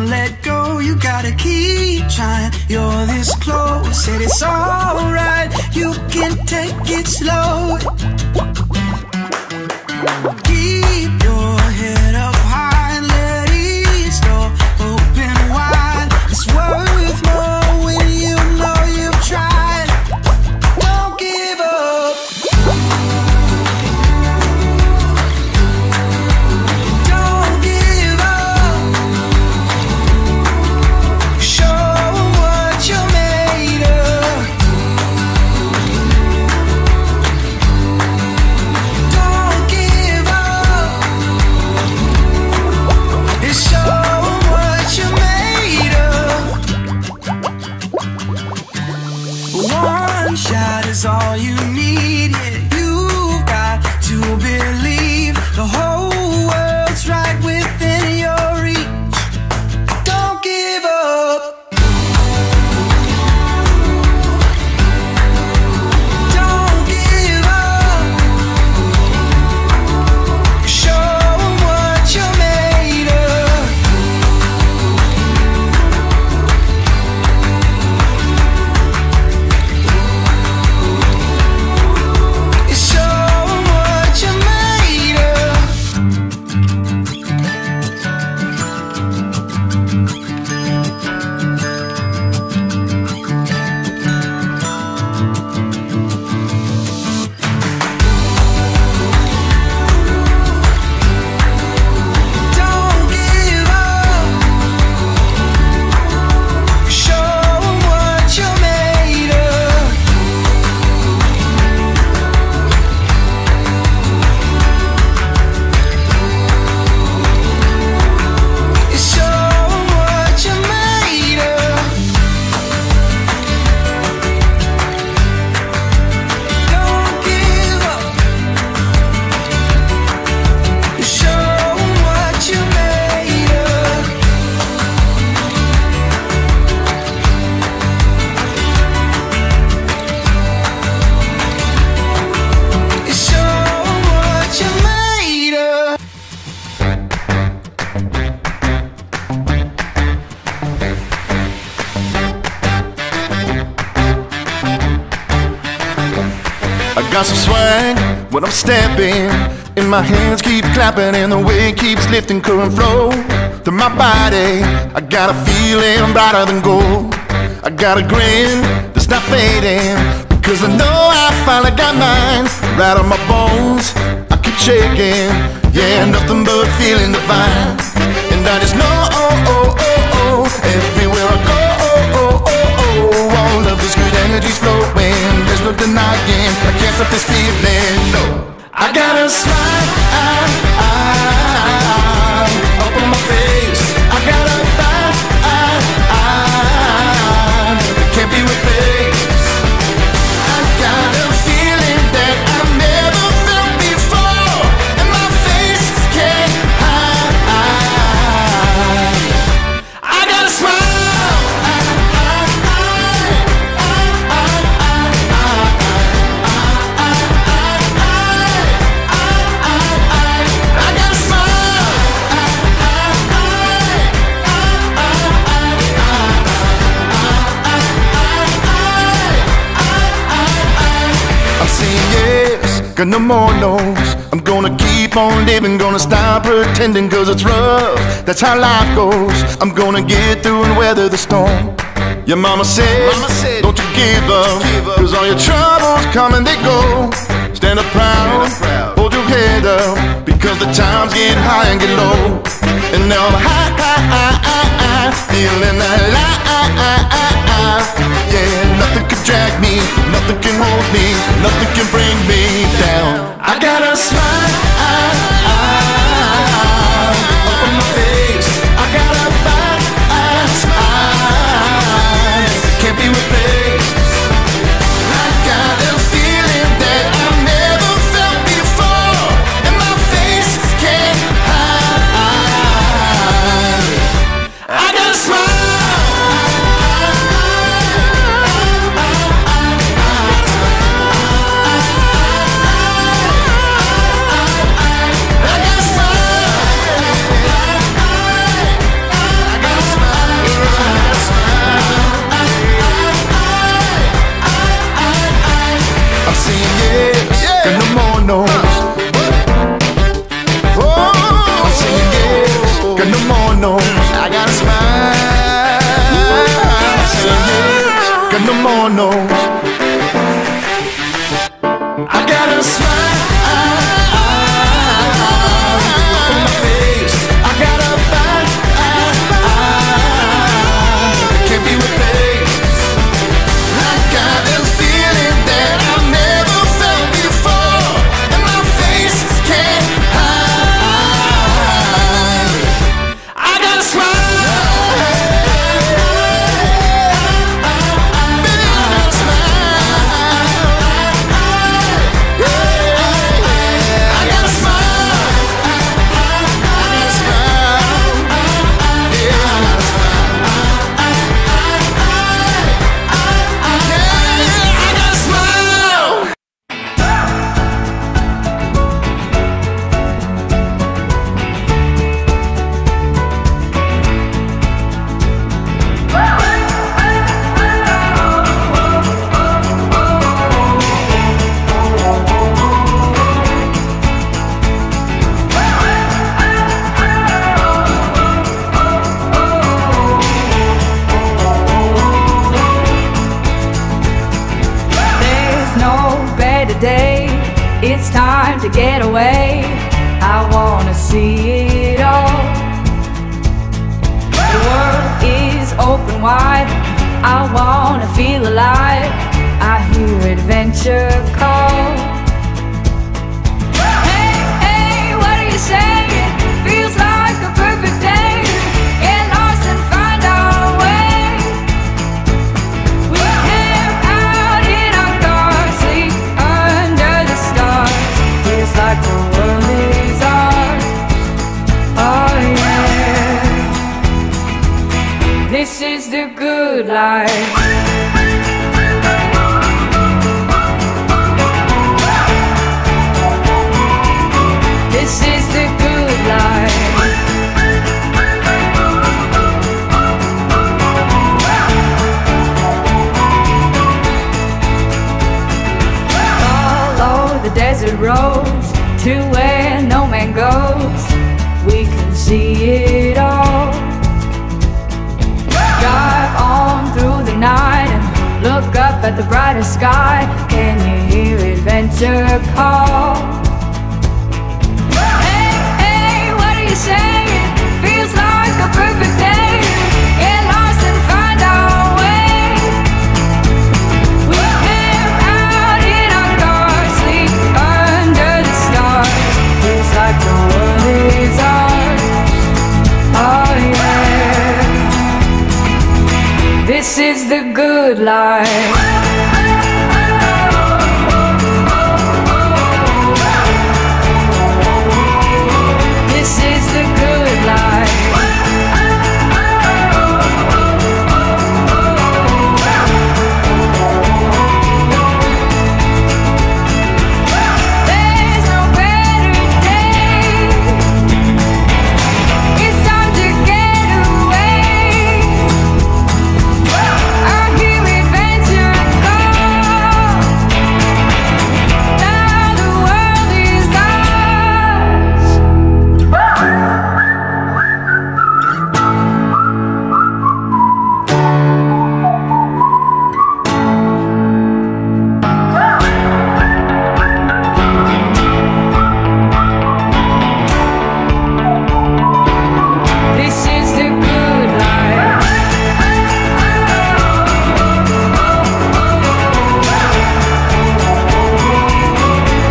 let go, you gotta keep trying. You're this close, said it's alright, you can take it slow. Keep your head up high and let each door open wide. It's worth more when you know you've tried. Don't give up. Don't give up. Show 'em what you're made of. Don't give up. And show 'em what you're made of. One shot is all you need. Yeah, you've got to believe the whole world's right within your reach. Don't give up. Don't give up. Show 'em what you're made of. Show 'em what you're made of. Don't give up. Show 'em what you're made of. Show 'em what you're made of. Don't give up. Show 'em what you're made of. Show 'em what you're made of. I got some swag when I'm stepping, and my hands keep clapping, and the weight keeps lifting, current flow through my body. I got a feeling brighter than gold. I got a grin that's not fading, because I know I finally got mine. Right on my bones, I keep shaking. Yeah, nothing but feeling divine. And I just know, everywhere I go, all of this good energy's flowing. There's no denying, I can't stop this feeling, no. I got a smile up on my face. I got a vibe that can't be replaced. I got a feeling that I've never felt before, and my face can't hide. I got a smile. Got no more no's. I'm gonna keep on living, gonna stop pretending, cause it's rough, that's how life goes. I'm gonna get through and weather the storm. Your mama said, don't you give up, cause all your troubles come and they go. Stand up proud, hold your head up, because the times get high and get low. And now I'm high, feeling alive. Yeah, nothing can drag me, nothing can hold me, nothing can bring me down. I got a smile up on my face. I got a vibe, can't be replaced. I got a feeling that I've never felt before, and my face can't hide. I got a smile. and no more no's. I got a smile on my face. I got a vibe that can't be replaced. I got this feeling that I've never felt before, and my face can't hide. I got a smile. It's time to get away. I wanna see it all. The world is open wide. I wanna feel alive. I hear adventure call. Hey, hey, what are you saying? Feels like a perfect day. Get lost and find our way. We camp out in our cars, sleep under the stars. Feels like the world is ours. Oh yeah. This is the good life. This is the good life. Follow the desert roads to where no man goes. We can see it all. Drive on through the night and look up at the brighter sky. Can you hear adventure call? Hey, hey, what are you saying? Feels like a perfect day. Get lost and find our way. We camp out in our cars, sleep under the stars. Feels like the world is ours. Oh yeah. This is the good life. This is the good life. There's no better day. It's time to get away. I hear adventure call. Now the world is ours. This is the good life.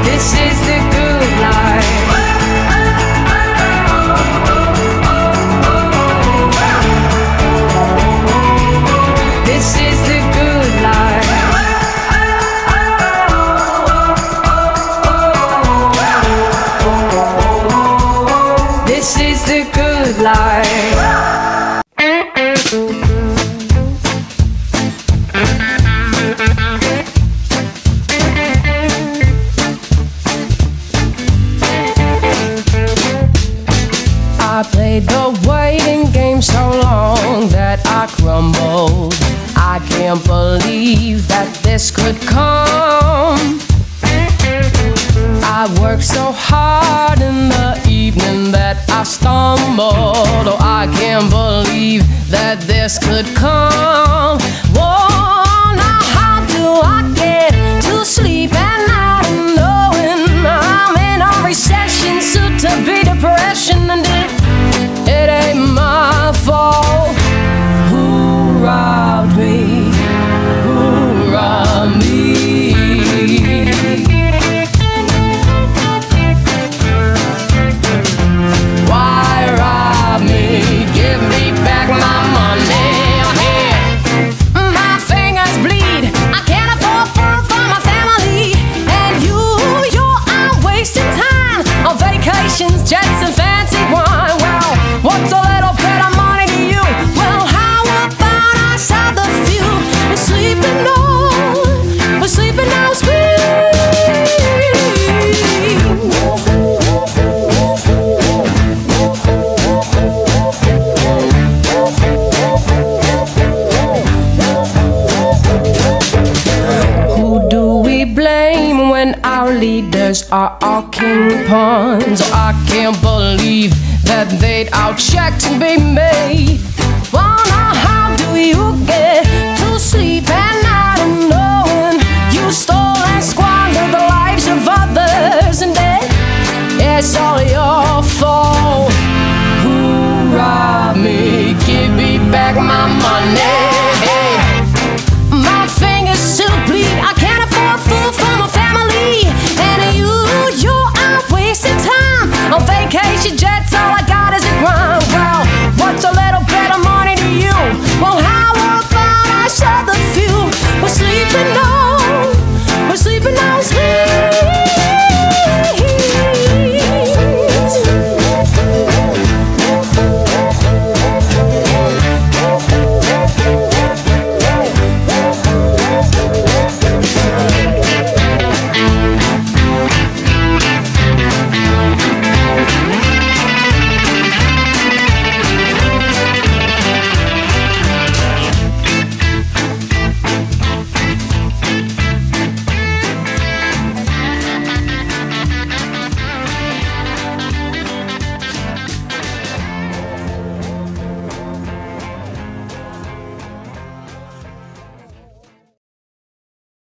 This is the good life. This is the good life. This is the good life. I played the waiting game so long that I crumbled. I can't believe that this could come. I worked so hard in the evening that I stumbled. Oh, I can't believe that this could come. Whoa, are all king pawns. I can't believe that they'd outchecked me. Wonder how do you get to sleep at night and knowing you stole and squandered the lives of others, and then it's all your fault. Who robbed me? Give me back my money.